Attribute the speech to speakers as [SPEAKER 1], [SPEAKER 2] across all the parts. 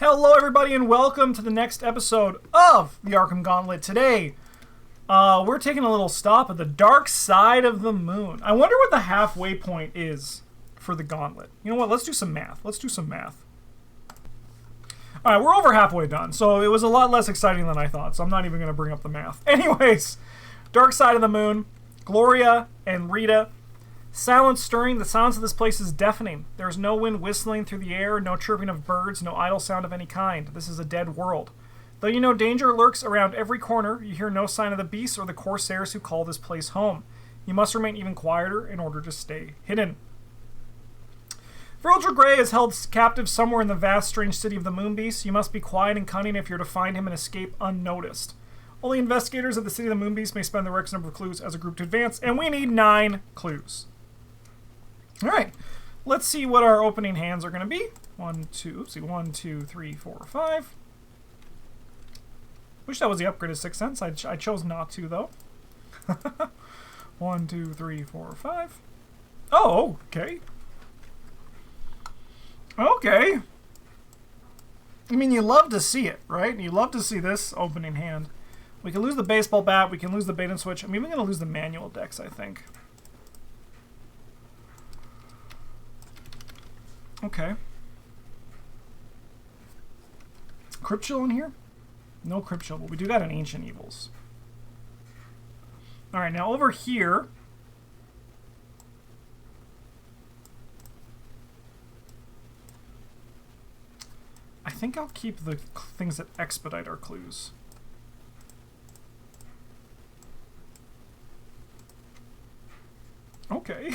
[SPEAKER 1] Hello everybody and welcome to the next episode of the Arkham Gauntlet. Today, we're taking a little stop at the dark side of the moon. I wonder what the halfway point is for the Gauntlet. You know what, let's do some math. Alright, we're over halfway done, so it was a lot less exciting than I thought, so I'm not even going to bring up the math. Anyways, dark side of the moon, Gloria and Rita. Silence stirring, the silence of this place is deafening. There is no wind whistling through the air, no chirping of birds, no idle sound of any kind. This is a dead world. Though you know danger lurks around every corner, you hear no sign of the beasts or the corsairs who call this place home. You must remain even quieter in order to stay hidden. Virgil Grey is held captive somewhere in the vast, strange city of the Moonbeast. You must be quiet and cunning if you're to find him and escape unnoticed. Only investigators of the city of the Moonbeast may spend the requisite number of clues as a group to advance, and we need 9 clues. Alright, let's see what our opening hands are going to be. 1, 2, 3, 4, 5. Wish that was the upgraded Sixth Sense. I chose not to, though. 1, 2, 3, 4, 5. Oh, okay. Okay. I mean, you love to see it, right? You love to see this opening hand. We can lose the baseball bat. We can lose the bait and switch. I'm even going to lose the manual decks, I think. Okay. Crypt Chill in here? No Crypt Chill, but we do got an Ancient Evils. Alright, now over here... I think I'll keep the things that expedite our clues. Okay.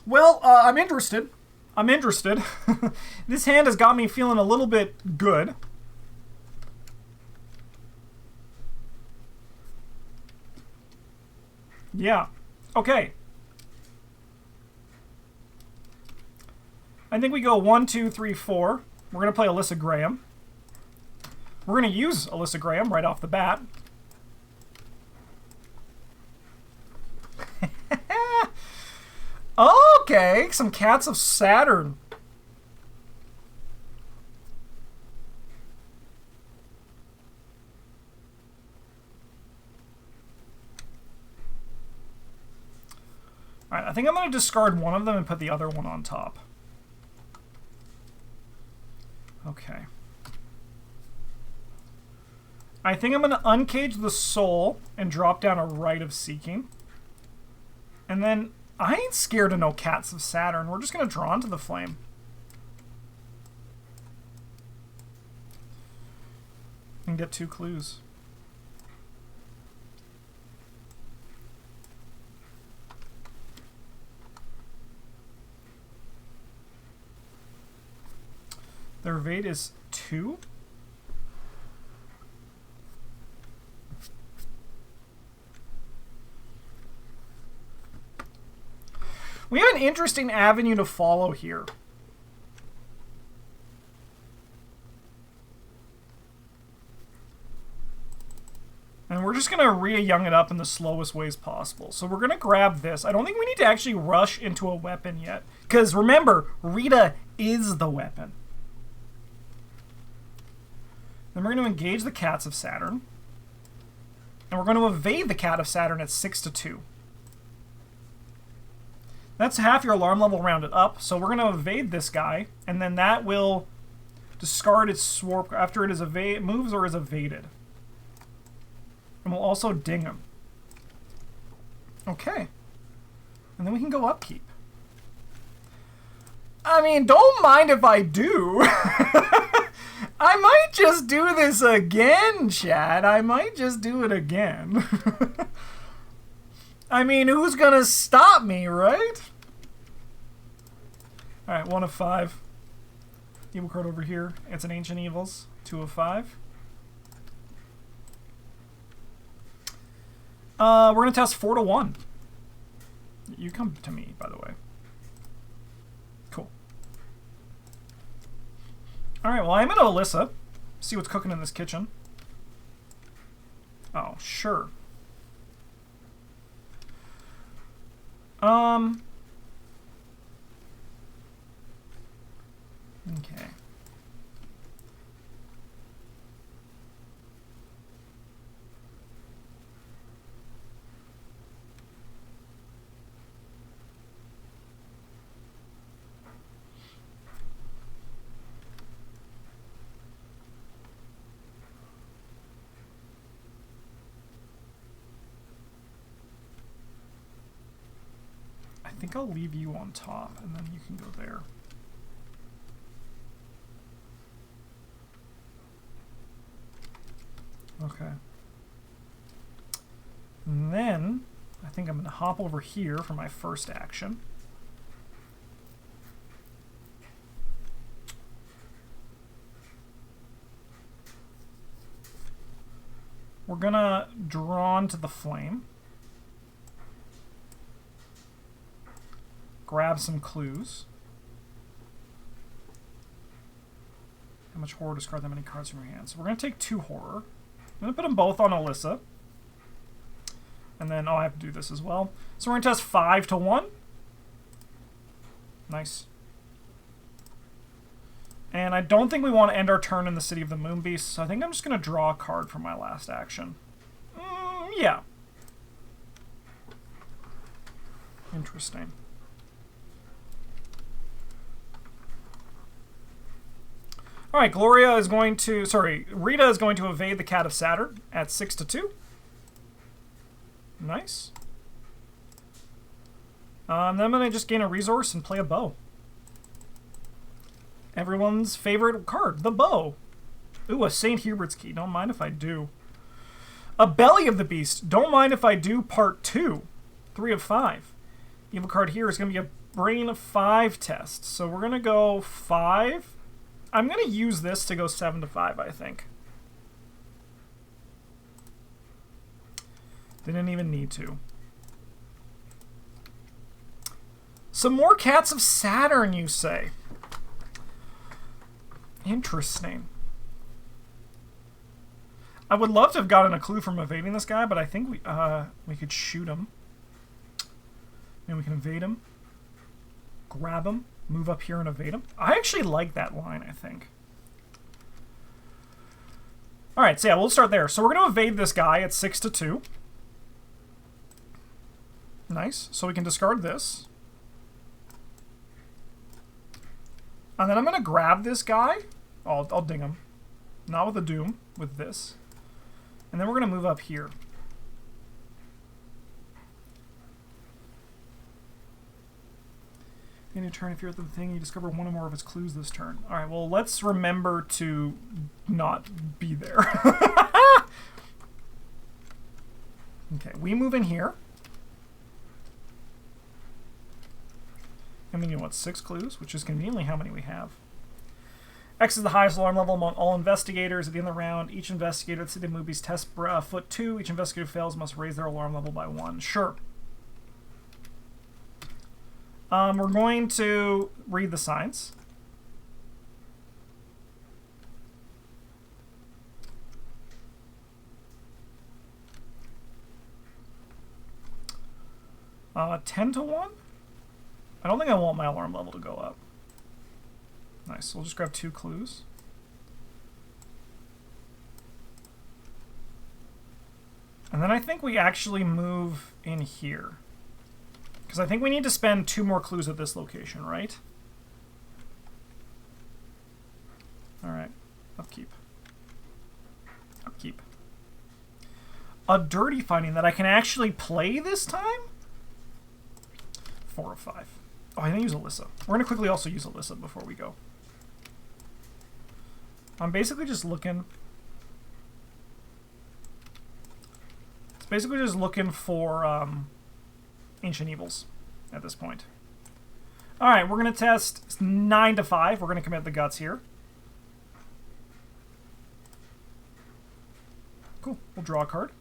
[SPEAKER 1] Well, I'm interested. This hand has got me feeling a little bit good. Yeah. Okay. I think we go 1, 2, 3, 4. We're going to play Alyssa Graham. We're going to use Alyssa Graham right off the bat. Okay, some Cats of Saturn. Alright, I think I'm going to discard one of them and put the other one on top. Okay. I think I'm going to uncage the soul and drop down a Rite of Seeking. And then... I ain't scared of no Cats of Saturn. We're just going to draw into the flame. And get 2 clues. Their evade is 2? We have an interesting avenue to follow here. And we're just going to Rita Young it up in the slowest ways possible. So we're going to grab this. I don't think we need to actually rush into a weapon yet. Because remember, Rita is the weapon. Then we're going to engage the Cats of Saturn. And we're going to evade the Cat of Saturn at 6 to 2. That's half your alarm level rounded up, so we're going to evade this guy, and then that will discard its Swarp after it is moves or is evaded. And we'll also ding him. Okay. And then we can go upkeep. I mean, don't mind if I do. I might just do this again, chat. I might just do it again. I mean, who's gonna stop me, right? Alright, 1 of 5. Evil card over here. It's an Ancient Evils. 2 of 5. We're gonna test 4 to 1. You come to me, by the way. Cool. Alright, well, I'm gonna Alyssa. See what's cooking in this kitchen. Oh, sure. Okay. I think I'll leave you on top, and then you can go there. Okay. And then, I think I'm going to hop over here for my first action. We're going to draw into the flame. Grab some clues. How much horror? Discard that many cards from your hand. So we're going to take 2 horror. I'm going to put them both on Alyssa. And then, oh, I have to do this as well. So we're going to test 5 to 1. Nice. And I don't think we want to end our turn in the City of the Moonbeast, so I think I'm just going to draw a card for my last action. Yeah. Interesting. All right, Rita is going to evade the Cat of Saturn at 6 to 2. Nice. Then I'm going to just gain a resource and play a bow. Everyone's favorite card, the bow. Ooh, a St. Hubert's Key. Don't mind if I do. A Belly of the Beast. Don't mind if I do part 2. 3 of 5. Evil card here is going to be a Brain of 5 test. So we're going to go 5. I'm going to use this to go 7 to 5, I think. Didn't even need to. Some more Cats of Saturn, you say? Interesting. I would love to have gotten a clue from evading this guy, but I think we could shoot him. Maybe we can evade him. Grab him. Move up here and evade him. I actually like that line, I think. Alright, so yeah, we'll start there. So we're going to evade this guy at 6 to 2. Nice. So we can discard this. And then I'm going to grab this guy. Oh, I'll ding him. Not with a Doom, with this. And then we're going to move up here. In your turn, if you're at the thing, you discover one or more of its clues this turn. All right, well, let's remember to not be there. Okay, we move in here. And we need, what, 6 clues, which is conveniently how many we have. X is the highest alarm level among all investigators. At the end of the round, each investigator at the City of Movies test foot 2. Each investigator who fails must raise their alarm level by 1. Sure. We're going to read the signs. Uh, 10 to 1? I don't think I want my alarm level to go up. Nice. So we'll just grab 2 clues. And then I think we actually move in here. Because I think we need to spend 2 more clues at this location, right? Alright. Upkeep. Upkeep. A dirty finding that I can actually play this time? 4 of 5. Oh, I didn't use Alyssa. We're going to quickly also use Alyssa before we go. I'm basically just looking... It's basically just looking for Ancient Evils at this point. Alright, we're going to test 9 to 5. We're going to commit the guts here. Cool. We'll draw a card.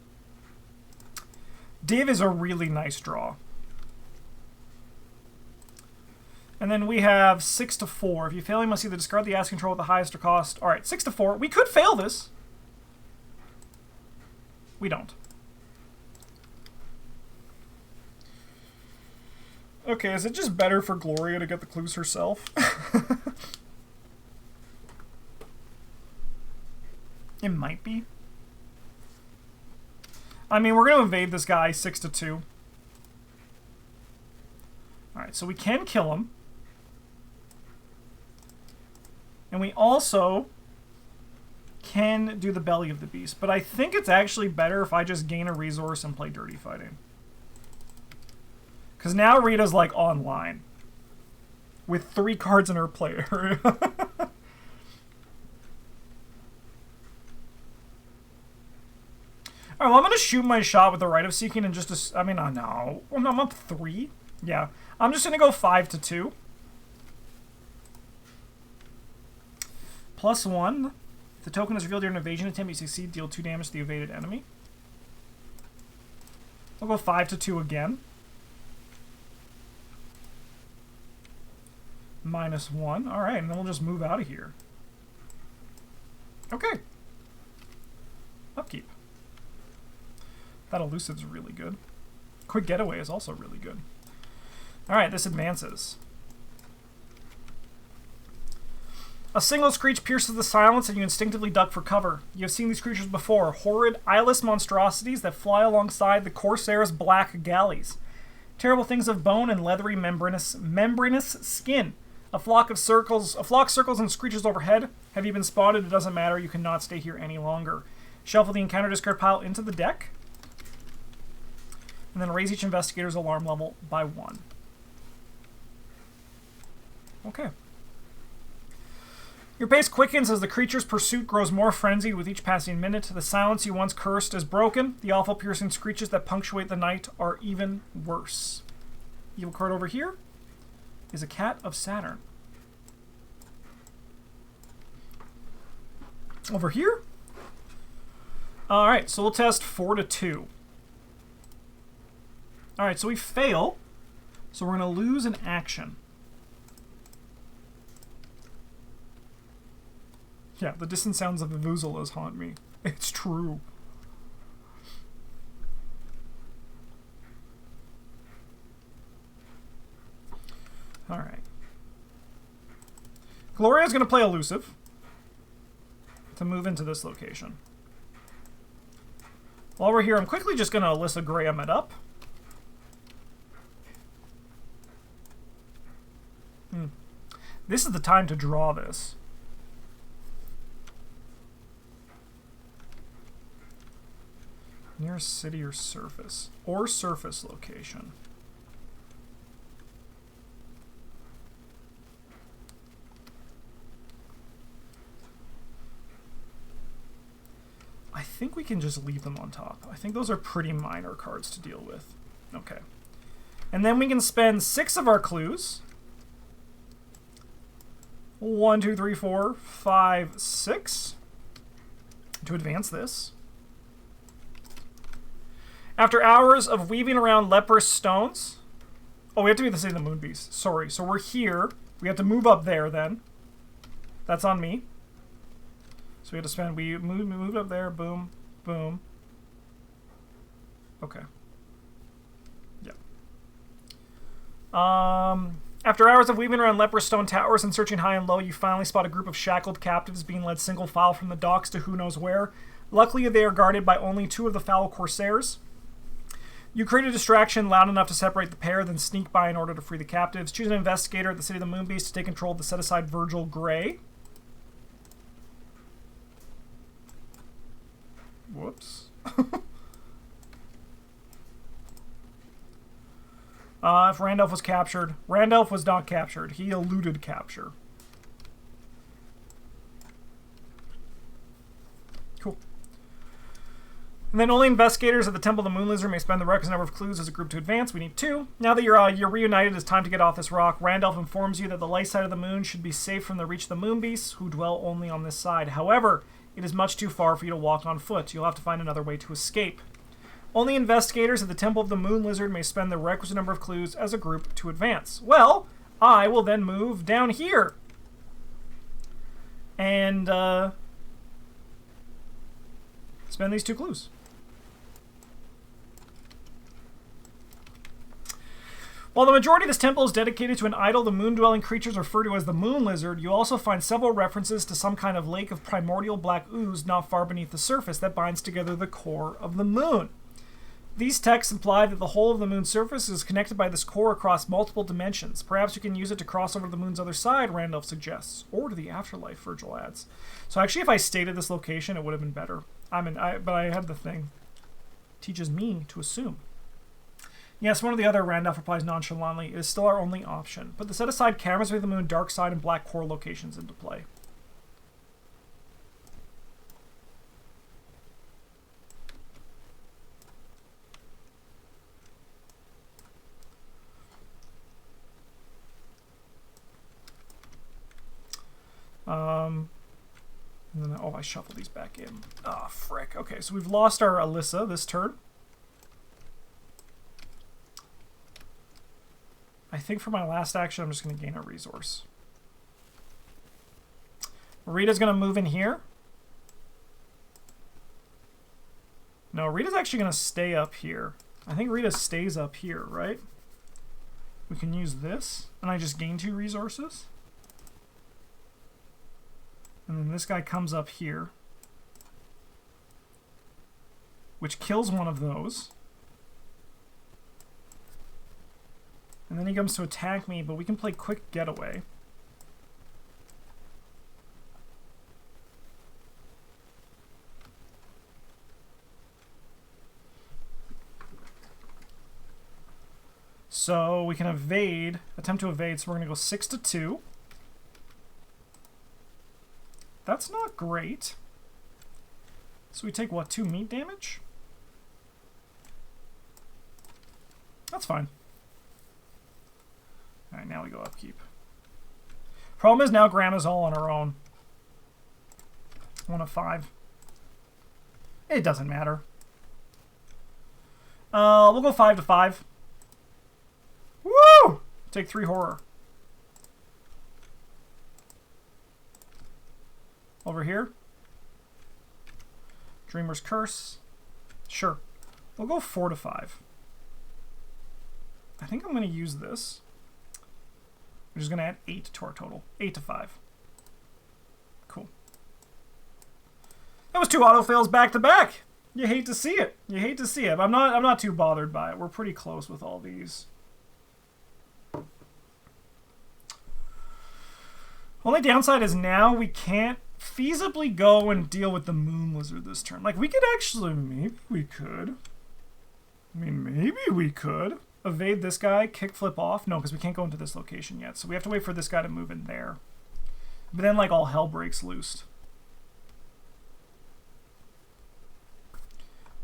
[SPEAKER 1] Div is a really nice draw. And then we have 6 to 4. If you fail, you must either discard the ass control at the highest or cost. Alright, 6 to 4. We could fail this. We don't. Okay, is it just better for Gloria to get the clues herself? It might be. I mean, we're going to invade this guy 6-2. Alright, so we can kill him. And we also can do the belly of the beast. But I think it's actually better if I just gain a resource and play dirty fighting. Because now Rita's like online. With 3 cards in her play area. Alright, well, I'm going to shoot my shot with the Right of Seeking and just... I mean, no. Well, no, I'm up 3. Yeah. I'm just going to go 5-2. +1. If the token is revealed during an evasion attempt, you succeed, deal 2 damage to the evaded enemy. I'll go 5-2 again. -1. Alright, and then we'll just move out of here. Okay. Upkeep. That elusive's really good. Quick Getaway is also really good. Alright, this advances. A single screech pierces the silence and you instinctively duck for cover. You have seen these creatures before. Horrid, eyeless monstrosities that fly alongside the Corsair's black galleys. Terrible things of bone and leathery membranous skin. A flock circles and screeches overhead. Have you been spotted? It doesn't matter. You cannot stay here any longer. Shuffle the encounter discard pile into the deck. And then raise each investigator's alarm level by 1. Okay. Your pace quickens as the creature's pursuit grows more frenzied with each passing minute. The silence you once cursed is broken. The awful piercing screeches that punctuate the night are even worse. Evil card over here is a Cat of Saturn. Over here? Alright, so we'll test 4-2. Alright, so we fail. So we're going to lose an action. Yeah, the distant sounds of the vuvuzelas haunt me. It's true. Alright. Gloria's going to play elusive to move into this location. While we're here, I'm quickly just going to Alyssa Graham it up. This is the time to draw this. Nearest city or surface. Or surface location. I think we can just leave them on top. I think those are pretty minor cards to deal with. Okay. And then we can spend 6 of our clues. 1, 2, 3, 4, 5, 6. To advance this. After hours of weaving around leprous stones... Oh, we have to be the City of the Moonbeast. Sorry. So we're here. We have to move up there then. That's on me. So we have to spend... We moved up there. Boom. Boom. Okay. Yeah. After hours of weaving around leprous stone towers and searching high and low, you finally spot a group of shackled captives being led single file from the docks to who knows where. Luckily, they are guarded by only 2 of the foul corsairs. You create a distraction loud enough to separate the pair, then sneak by in order to free the captives. Choose an investigator at the City of the Moonbeast to take control of the set-aside Virgil Gray. Whoops. If Randolph was captured. Randolph was not captured. He eluded capture. Cool. And then only investigators at the Temple of the Moon Lizard may spend the requisite number of clues as a group to advance. We need 2. Now that you're reunited, it's time to get off this rock. Randolph informs you that the light side of the moon should be safe from the reach of the Moonbeasts, who dwell only on this side. However, it is much too far for you to walk on foot. You'll have to find another way to escape. Only investigators at the Temple of the Moon Lizard may spend the requisite number of clues as a group to advance. Well, I will then move down here. And spend these 2 clues. While the majority of this temple is dedicated to an idol, the moon-dwelling creatures referred to as the moon lizard, you also find several references to some kind of lake of primordial black ooze not far beneath the surface that binds together the core of the moon. These texts imply that the whole of the moon's surface is connected by this core across multiple dimensions. Perhaps you can use it to cross over to the moon's other side, Randolph suggests. Or to the afterlife, Virgil adds. So actually, if I stayed at this location, it would have been better. But I had the thing. Teaches me to assume. Yes, one of the other, Randolph replies nonchalantly, is still our only option. But the set-aside cameras with the moon, dark side, and black core locations into play. And then, I shuffle these back in. Ah, frick. Okay, so we've lost our Alyssa this turn. I think for my last action, I'm just going to gain a resource. Rita's going to move in here. No, Rita's actually going to stay up here. I think Rita stays up here, right? We can use this, and I just gain 2 resources. And then this guy comes up here, which kills one of those. And then he comes to attack me, but we can play quick getaway. So we can evade, attempt to evade, so we're going to go 6-2. That's not great. So we take, what, 2 meat damage? That's fine. Alright, now we go upkeep. Problem is now Grandma's all on her own. 1 of 5. It doesn't matter. We'll go 5-5. Woo! Take 3 horror. Over here. Dreamer's Curse. Sure. We'll go 4-5. I think I'm going to use this. Which is going to add 8 to our total. 8-5. Cool. That was 2 auto fails back to back. You hate to see it. You hate to see it. But I'm not too bothered by it. We're pretty close with all these. Only downside is now we can't feasibly go and deal with the moon lizard this turn. Like, we could actually, maybe we could. I mean, maybe we could. Evade this guy, kickflip off. No, because we can't go into this location yet. So we have to wait for this guy to move in there. But then, like, all hell breaks loose.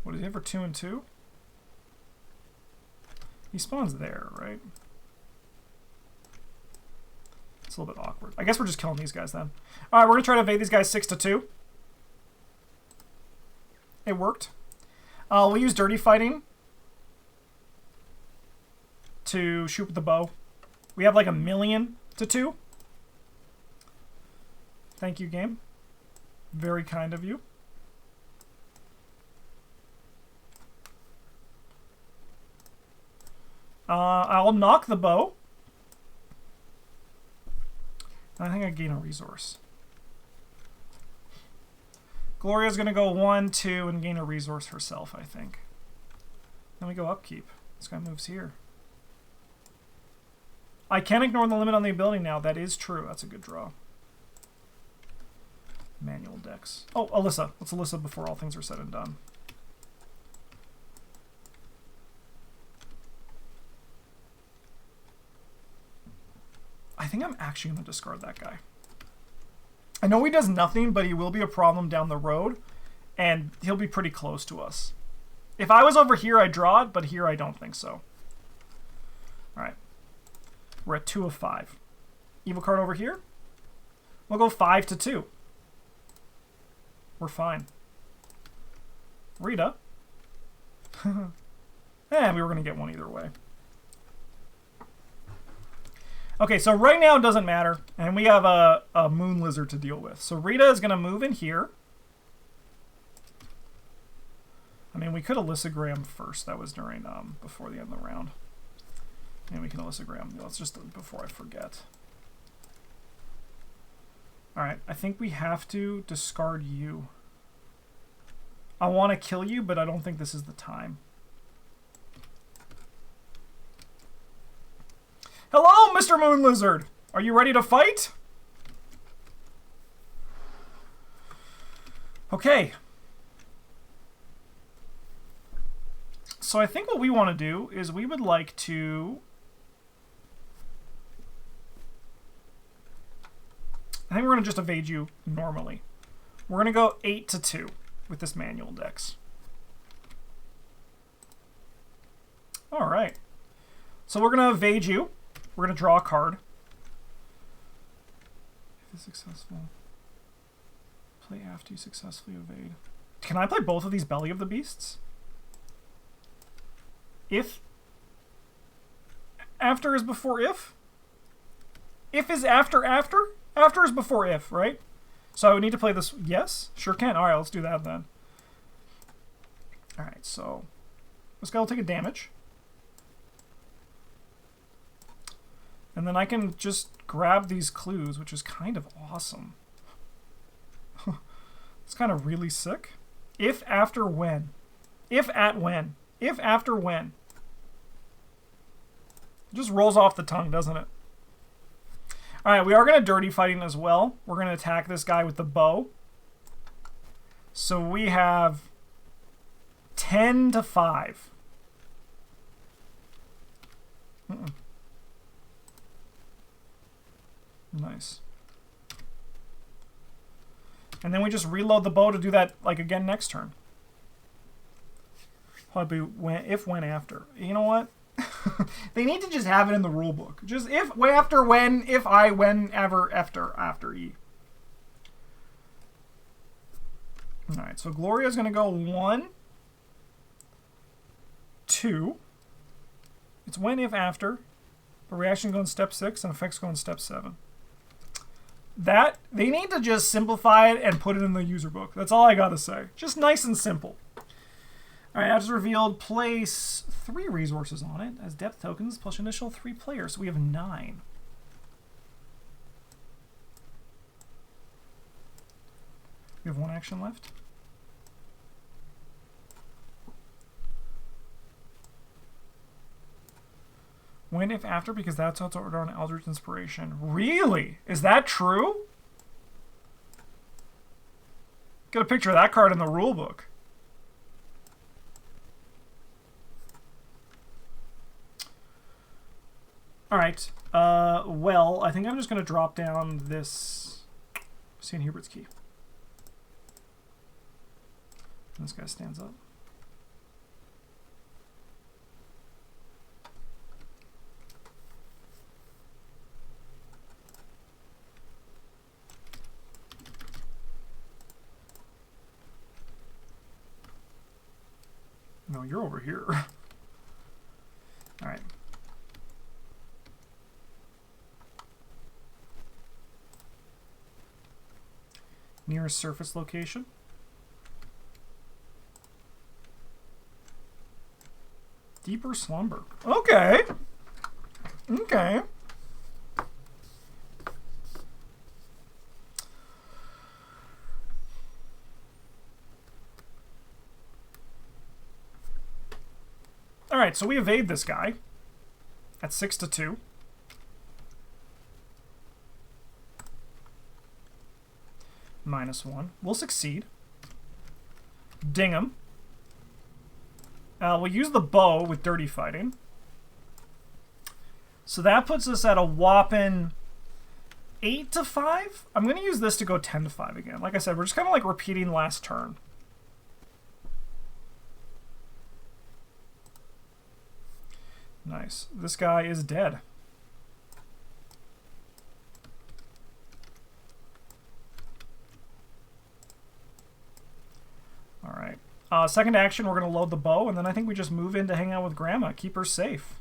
[SPEAKER 1] What does he have for 2 and 2? He spawns there, right? It's a little bit awkward. I guess we're just killing these guys then. Alright, we're going to try to evade these guys 6-2. It worked. We'll use Dirty Fighting to shoot with the bow. We have like 1,000,000 to 2. Thank you, game. Very kind of you. I'll knock the bow. I think I gain a resource. Gloria's going to go 1, 2, and gain a resource herself, I think. Then we go upkeep. This guy moves here. I can ignore the limit on the ability now. That is true. That's a good draw. Manual decks. Oh, Alyssa. Let's Alyssa before all things are said and done. I think I'm actually going to discard that guy. I know he does nothing, but he will be a problem down the road, and he'll be pretty close to us. If I was over here, I'd draw it, but here I don't think so. Alright. We're at 2 of 5. Evil card over here. We'll go 5-2. We're fine. Rita. And we were going to get one either way. Okay, so right now it doesn't matter, and we have a moon lizard to deal with. So Rita is going to move in here. I mean, we could Alyssa Graham first. That was during before the end of the round. And we can illusogram. Let's just, before I forget. Alright, I think we have to discard you. I want to kill you, but I don't think this is the time. Hello, Mr. Moon Lizard! Are you ready to fight? Okay. So I think what we want to do is we would like to... I think we're going to just evade you normally. We're going to go 8-2 with this manual dex. All right. So we're going to evade you. We're going to draw a card. If it's successful, play after you successfully evade. Can I play both of these Belly of the Beasts? If after is before if? If is after after? After is before if, right? So I would need to play this. Yes? Sure can. Alright, let's do that then. Alright, so this guy will take a damage. And then I can just grab these clues, which is kind of awesome. It's kind of really sick. If after when. If at when. If after when. It just rolls off the tongue, doesn't it? Alright, we are going to dirty fighting as well. We're going to attack this guy with the bow. So we have 10-5. Nice. And then we just reload the bow to do that, like, again next turn. Probably when, if, when, after. You know what? They need to just have it in the rule book. Just if, after, when, if, I, when, ever, after E. Alright, so Gloria's going to go 1, 2. It's when, if, after. But reaction go in step 6 and effects go in step 7. That, they need to just simplify it and put it in the user book. That's all I gotta say. Just nice and simple. Alright, as revealed, place 3 resources on it as depth tokens plus initial 3 players. So we have 9. We have 1 action left. When, if, after, because that's how it's ordered on Eldritch Inspiration. Really? Is that true? Get a picture of that card in the rulebook. Alright. Well, I think I'm just going to drop down this St. Hubert's Key. This guy stands up. No, you're over here. All right. Nearest surface location. Deeper slumber. Okay. Okay. Alright, so we evade this guy at 6-2. -1. We'll succeed. Ding him. We'll use the bow with dirty fighting. So that puts us at a whopping 8-5. I'm going to use this to go 10-5 again. Like I said, we're just kind of like repeating last turn. Nice. This guy is dead. Alright. Second action, we're going to load the bow, and then I think we just move in to hang out with Grandma. Keep her safe.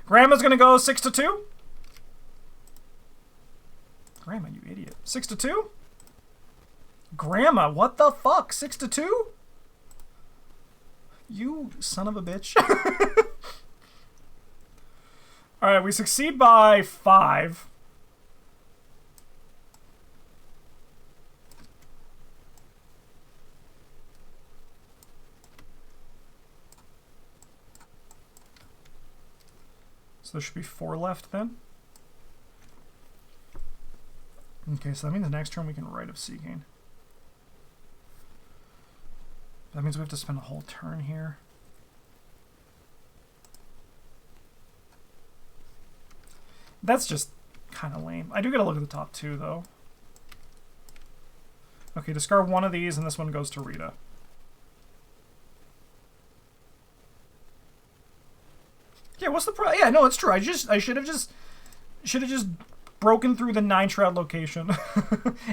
[SPEAKER 1] Grandma's going to go 6-2. Grandma, you idiot. 6-2? Grandma, what the fuck? 6-2? You son of a bitch. Alright, we succeed by 5. So there should be 4 left then. Okay, so that means the next turn we can Rite of Seeking. That means we have to spend a whole turn here. That's just kind of lame. I do get a look at the top 2, though. Okay, discard one of these, and this one goes to Rita. Yeah, what's the problem? Yeah, no, it's true. I should have just broken through the 9 shroud location.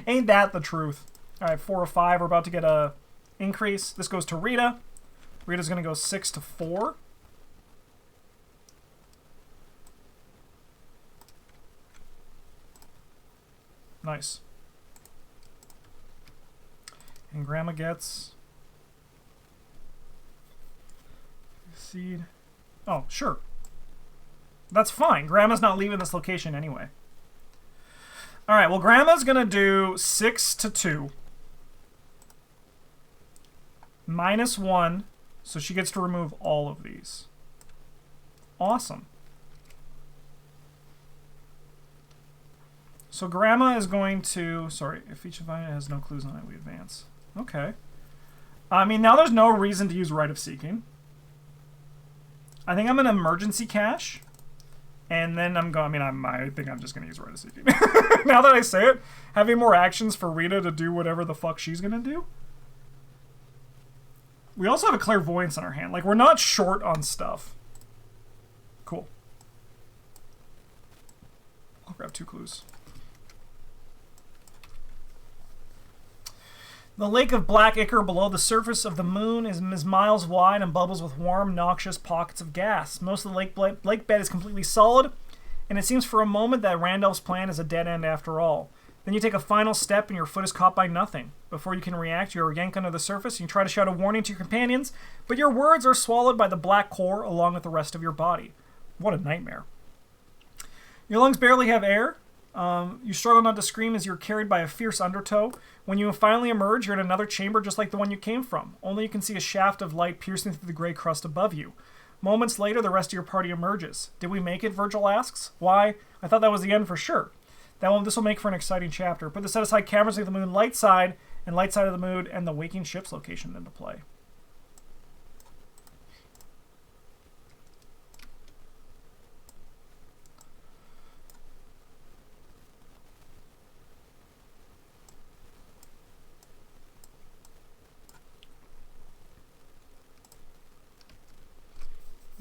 [SPEAKER 1] Ain't that the truth? All right, 4 or 5. We're about to get a increase. This goes to Rita. Rita's gonna go 6 to 4. Nice. And Grandma gets seed. Oh, sure. That's fine. Grandma's not leaving this location anyway. All right, well, Grandma's going to do 6 to 2. -1, so she gets to remove all of these. Awesome. So Grandma is going to... Sorry, if each of it has no clues on it, we advance. Okay. I mean, now there's no reason to use Rite of Seeking. I think I'm an emergency cache. And then I'm going... I think I'm just going to use Rite of Seeking. Now that I say it, having more actions for Rita to do whatever the fuck she's going to do. We also have a Clairvoyance in our hand. Like, we're not short on stuff. Cool. I'll grab 2 clues. The lake of black ichor below the surface of the moon is miles wide and bubbles with warm, noxious pockets of gas. Most of the lake bed is completely solid, and it seems for a moment that Randolph's plan is a dead end after all. Then you take a final step and your foot is caught by nothing. Before you can react, you are yanked under the surface and you try to shout a warning to your companions, but your words are swallowed by the black core along with the rest of your body. What a nightmare. Your lungs barely have air. You struggle not to scream as you're carried by a fierce undertow. When you finally emerge, you're in another chamber just like the one you came from. Only you can see a shaft of light piercing through the gray crust above you. Moments later, the rest of your party emerges. Did we make it? Virgil asks. Why? I thought that was the end for sure. This will make for an exciting chapter. Put the set-aside cameras of the moon light side and light side of the moon and the waking ship's location into play.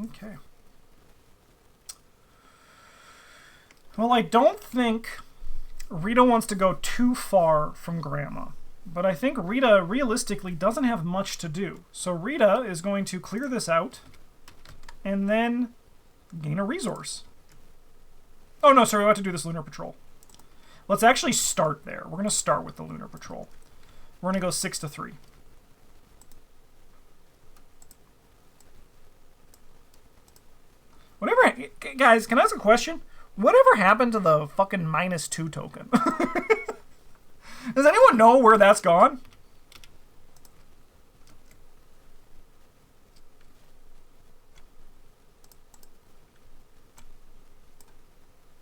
[SPEAKER 1] Okay. Well, I don't think Rita wants to go too far from Grandma, but I think Rita realistically doesn't have much to do. So Rita is going to clear this out and then gain a resource. Oh no, sorry, we have to do this Lunar Patrol. Let's actually start there. We're going to start with the Lunar Patrol. We're going to go 6 to 3. Whatever, guys, can I ask a question? Whatever happened to the fucking -2 token? Does anyone know where that's gone?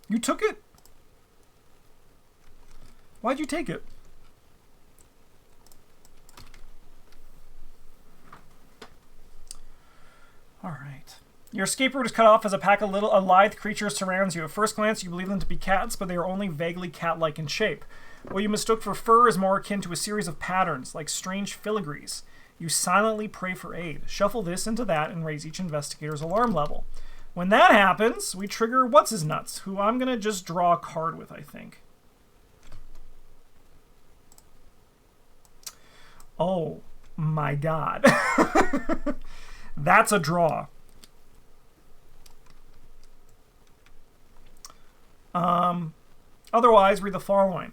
[SPEAKER 1] You took it? Why'd you take it? All right. Your escape route is cut off as a pack of lithe creatures surrounds you. At first glance, you believe them to be cats, but they are only vaguely cat-like in shape. What you mistook for fur is more akin to a series of patterns, like strange filigrees. You silently pray for aid. Shuffle this into that and raise each investigator's alarm level. When that happens, we trigger What's-His-Nuts, who I'm going to just draw a card with, I think. Oh my god. That's a draw. Otherwise, read the following.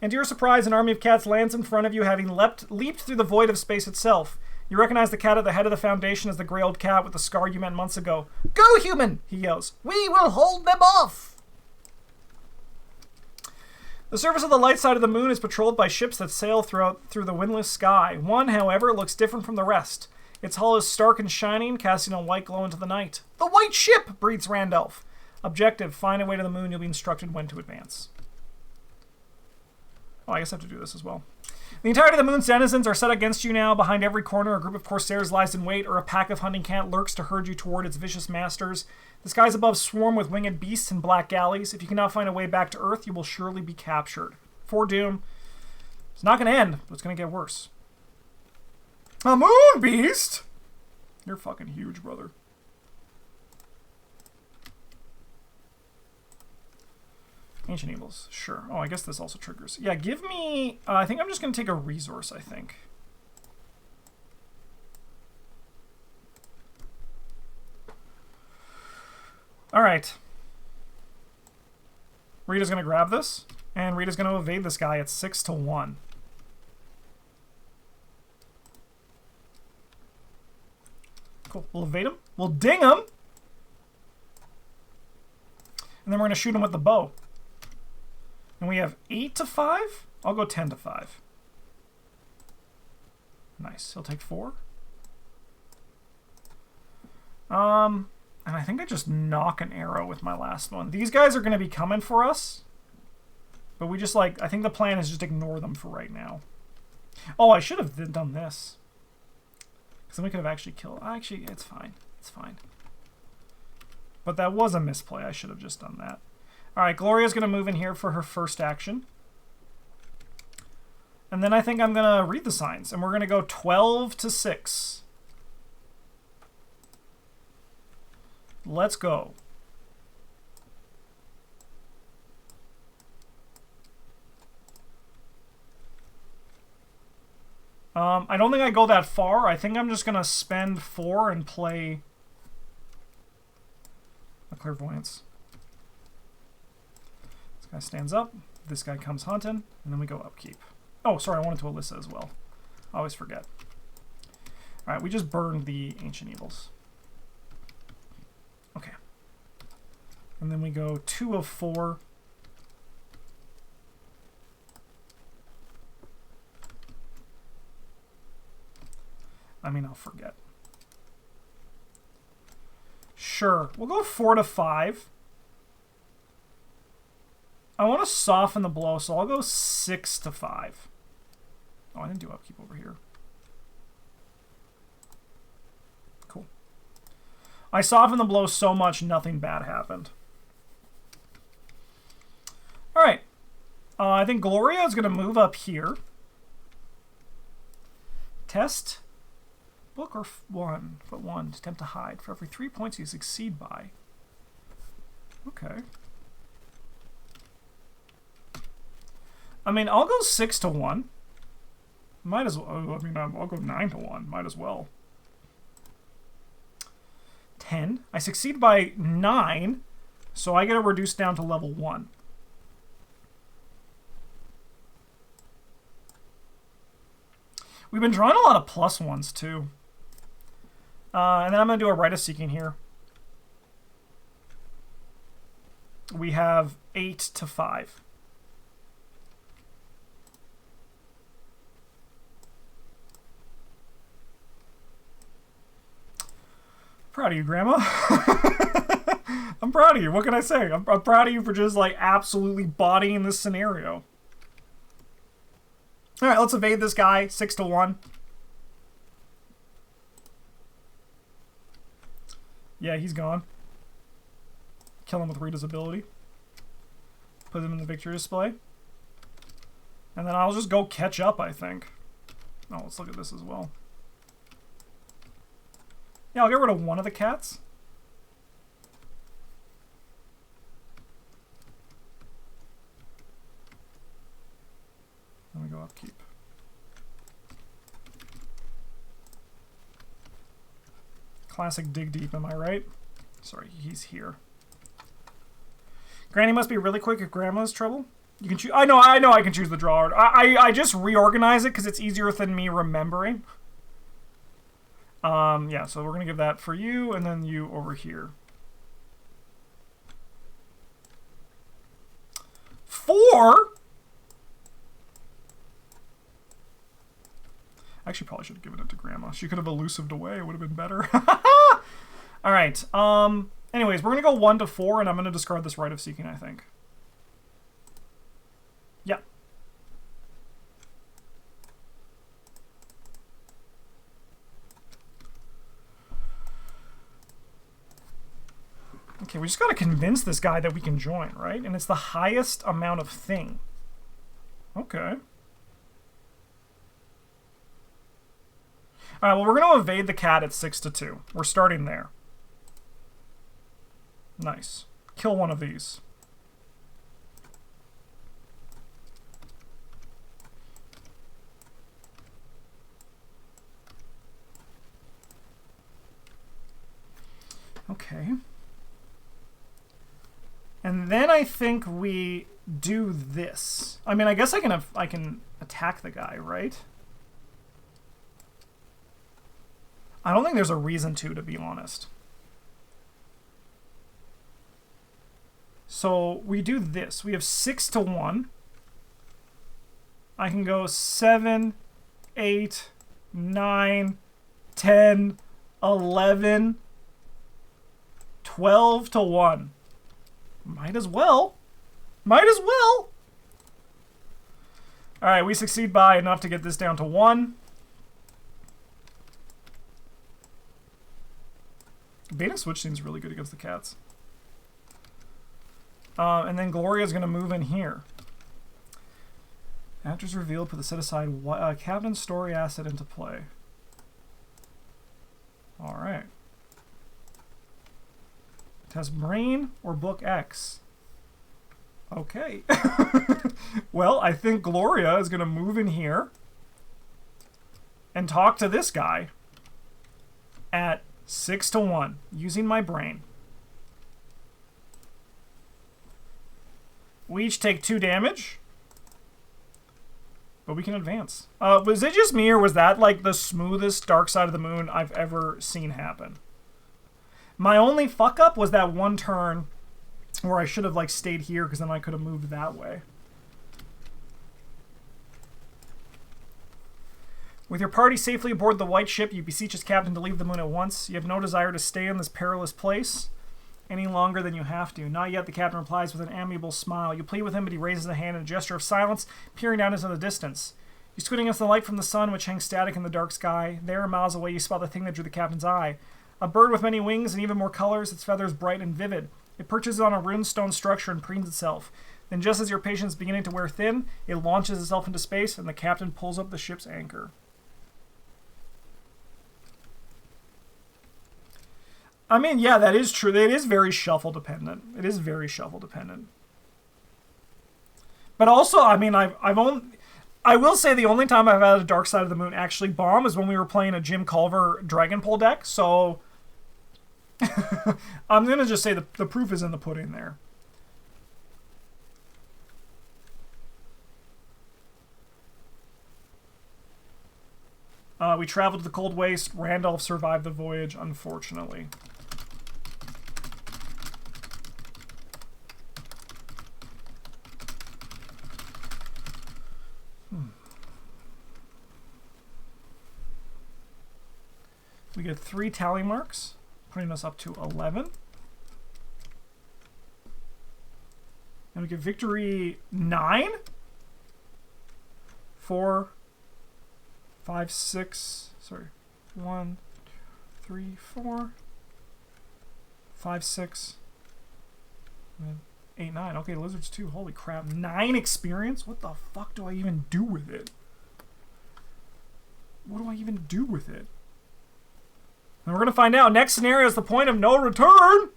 [SPEAKER 1] And to your surprise, an army of cats lands in front of you, having leaped through the void of space itself. You recognize the cat at the head of the foundation as the gray old cat with the scar you met months ago. Go, human, he yells. We will hold them off. The surface of the light side of the moon is patrolled by ships that sail through the windless sky. One, however, looks different from the rest. Its hull is stark and shining, casting a white glow into the night. The white ship, breathes Randolph. Objective, find a way to the moon. You'll be instructed when to advance. Oh, I guess I have to do this as well. The entirety of the moon's denizens are set against you now. Behind every corner, a group of corsairs lies in wait, or a pack of hunting cat lurks to herd you toward its vicious masters. The skies above swarm with winged beasts and black galleys. If you cannot find a way back to Earth, you will surely be captured. Foredoom. It's not going to end, but it's going to get worse. A moon beast? You're fucking huge, brother. Ancient evils, sure. Oh, I guess this also triggers. Yeah, give me... I think I'm just going to take a resource, I think. Alright. Rita's going to grab this, and Rita's going to evade this guy at 6-1. Cool. We'll evade him. We'll ding him. And then we're going to shoot him with the bow. And we have 8-5? I'll go 10-5. Nice. He'll take 4. And I think I just knock an arrow with my last one. These guys are going to be coming for us. But we just, like, I think the plan is just ignore them for right now. Oh, I should have done this. Because then we could have actually killed... Actually, it's fine. It's fine. But that was a misplay. I should have just done that. Alright, Gloria's going to move in here for her first action. And then I think I'm going to read the signs. And we're going to go 12-6. Let's go. I don't think I go that far. I think I'm just going to spend 4 and play a Clairvoyance. This guy stands up. This guy comes hunting. And then we go upkeep. Oh, sorry. I wanted to Alyssa as well. I always forget. All right. We just burned the Ancient Evils. Okay. And then we go 2 of 4. I mean, I'll forget. Sure. We'll go 4-5. I want to soften the blow, so I'll go 6-5. Oh, I didn't do upkeep over here. Cool. I softened the blow so much, nothing bad happened. All right. I think Gloria is going to move up here. Test. Book or 1, but 1. Attempt to hide. For every 3 points you succeed by. Okay. I mean, I'll go 6-1. Might as well. I mean, I'll go 9-1. Might as well. 10. I succeed by 9, so I get to reduce down to level 1. We've been drawing a lot of +1s, too. And then I'm going to do a Rite of Seeking here. We have 8-5. Proud of you, Grandma. I'm proud of you. What can I say? I'm proud of you for just, like, absolutely bodying this scenario. All right, let's evade this guy. 6-1. Yeah, he's gone. Kill him with Rita's ability. Put him in the victory display. And then I'll just go catch up, I think. Oh, let's look at this as well. Yeah, I'll get rid of one of the cats. Then we go upkeep. Classic dig deep, am I right? Sorry, he's here. Granny must be really quick if Grandma's trouble. You can choose. I know I can choose the draw order. I just reorganize it because it's easier than me remembering. Yeah, so we're going to give that for you, and then you over here. 4? Actually, probably should have given it to Grandma. She could have elusived away. It would have been better. All right. Anyways, we're going to go 1 to 4, and I'm going to discard this Rite of Seeking, I think. Yeah. Okay, we just got to convince this guy that we can join, right? And it's the highest amount of thing. Okay. All right, well, we're going to evade the cat at 6 to 2. We're starting there. Nice. Kill one of these. Okay. And then I think we do this. I mean, I guess I can attack the guy, right? I don't think there's a reason to be honest. So we do this. We have 6 to 1. I can go 7, 8, 9, 10, 11, 12 to 1. Might as well. Might as well. All right, we succeed by enough to get this down to 1. Beta Switch seems really good against the cats. And then Gloria's going to move in here. After revealed, put the set aside Captain Story asset into play. All right. Test Brain or Book X? Okay. Well, I think Gloria is going to move in here and talk to this guy at 6 to 1 using my brain. We each take 2 damage, but we can advance. Was it just me, or was that like the smoothest Dark Side of the Moon I've ever seen happen? My only fuck up was that one turn where I should have like stayed here, because then I could have moved that way. With your party safely aboard the white ship, you beseech its captain to leave the moon at once. You have no desire to stay in this perilous place any longer than you have to. Not yet, the captain replies with an amiable smile. You plead with him, but he raises a hand in a gesture of silence, peering down into the distance. You squint against the light from the sun, which hangs static in the dark sky. There, miles away, you spot the thing that drew the captain's eye. A bird with many wings and even more colors, its feathers bright and vivid. It perches on a runestone structure and preens itself. Then, just as your patience is beginning to wear thin, it launches itself into space, and the captain pulls up the ship's anchor. I mean, yeah, that is true. It is very shuffle dependent. It is very shuffle dependent. But also, I mean, I will say the only time I've had a Dark Side of the Moon actually bomb is when we were playing a Jim Culver Dragon Pull deck. So I'm gonna just say the proof is in the pudding there. We traveled to the Cold Waste. Randolph survived the voyage, unfortunately. We get 3 tally marks, putting us up to 11. And we get victory 9? 4, 5, 6, sorry, 1, 2, 3, 4, 5, 6, 8, 9. Okay, lizards 2. Holy crap. 9 experience? What the fuck do I even do with it? What do I even do with it? And we're going to find out. Next scenario is the point of no return.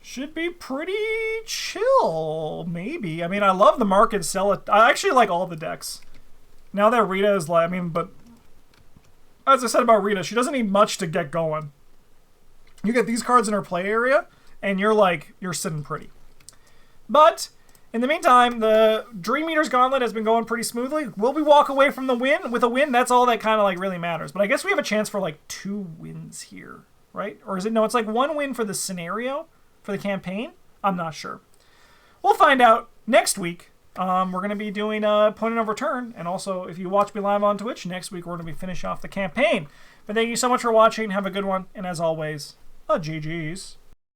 [SPEAKER 1] Should be pretty chill, maybe. I mean, I love the market sell it. I actually like all the decks. Now that Rita is like, I mean, but as I said about Rita, she doesn't need much to get going. You get these cards in her play area, and you're like, you're sitting pretty. But In the meantime, the Dream Eater's Gauntlet has been going pretty smoothly. Will we walk away from the win with a win? That's all that kind of like really matters. But I guess we have a chance for like 2 wins here, right? Or is it no? It's like 1 win for the scenario for the campaign. I'm not sure. We'll find out next week. We're going to be doing a Point of Return, and also if you watch me live on Twitch next week, we're going to be finishing off the campaign. But thank you so much for watching. Have a good one, and as always, GG's.